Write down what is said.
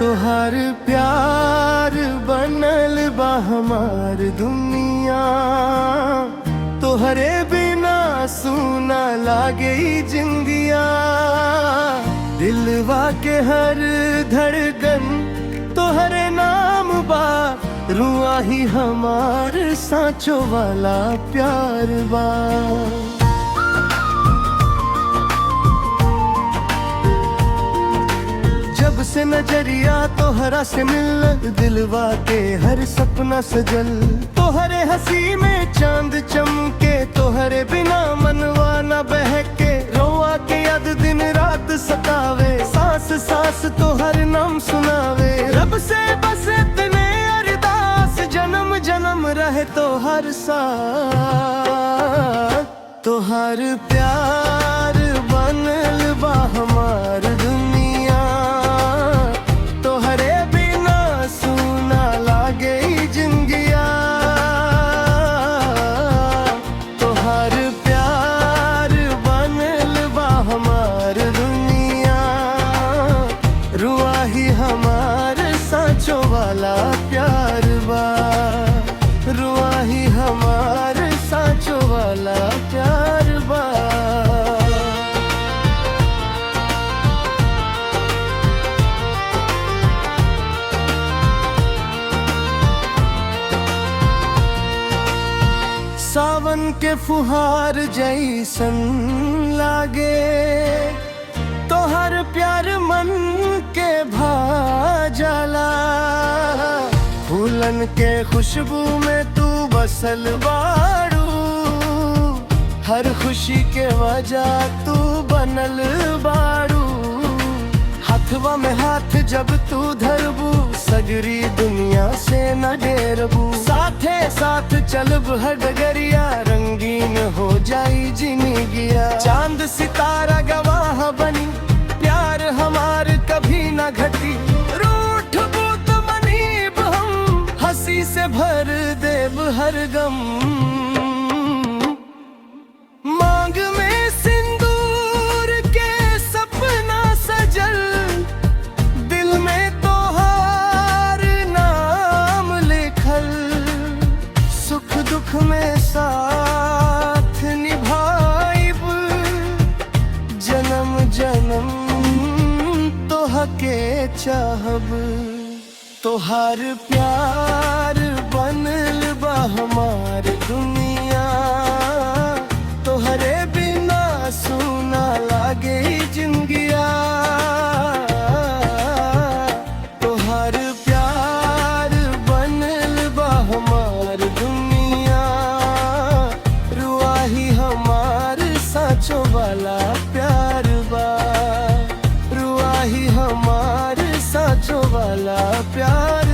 तोहार प्यार बनल बा हमार दुनिया, तोहरे बिना सुना लागे ई जिंदगिया। दिलवा के हर धड़कन तोहरे नाम बा, रुआ ही हमार सांचो वाला प्यार बा। जब से नजरिया तोहरा से मिल, दिलवा के हर सपना सजल। तोहरे हंसी में चांद चमके, तोहरे बिना मनवा न बहके। रोआ के याद दिन रात सतावे, सांस सांस तोहर नाम सुनावे। रब से बस इतने अरदास, जन्म जन्म रहे तोहर साथ। तोहर प्यार बनल बा हमार दुनिया, तोहरे बिना सुना लागे ई जिंदगिया। तोहर प्यार बनल बा हमार दुनिया, रुआ ही हमार सांचो वाला प्यार बा। रुआ ही हमार सांचो वाला प्यार बा। सावन के फुहार जैसन लागे, तोहर प्यार मन के भा जाला। फूलन के खुशबू में तू बसल बाड़ू, हर खुशी के वजह तू बनल बाड़ू। हाथवा में हाथ जब तू धरबू, सगरी दुनिया से न डेरबू। साथे साथ चलब हर डगरिया, रंगीन हो जाई जिंदगिया। चांद सितारा गवाह बनी, प्यार हमार कभी न घटी। रूठ बूत मनीब हम, हंसी से भर देब हर गम। मांग में सिंदूर के सपना सजल, दिल में तोहार नाम लिखल। सुख दुख में साथ निभाइब, जन्म जन्म तोहके चाहब। तोहार प्यार बनल बा हमार दुनिया, तोहरे बिना सुना लागे ई जिंदगिया। तोहार प्यार बनल बा हमार दुनिया, रुआ ही हमार सांचो वाला प्यार बा। रुआ ही हमार सांचो वाला प्यार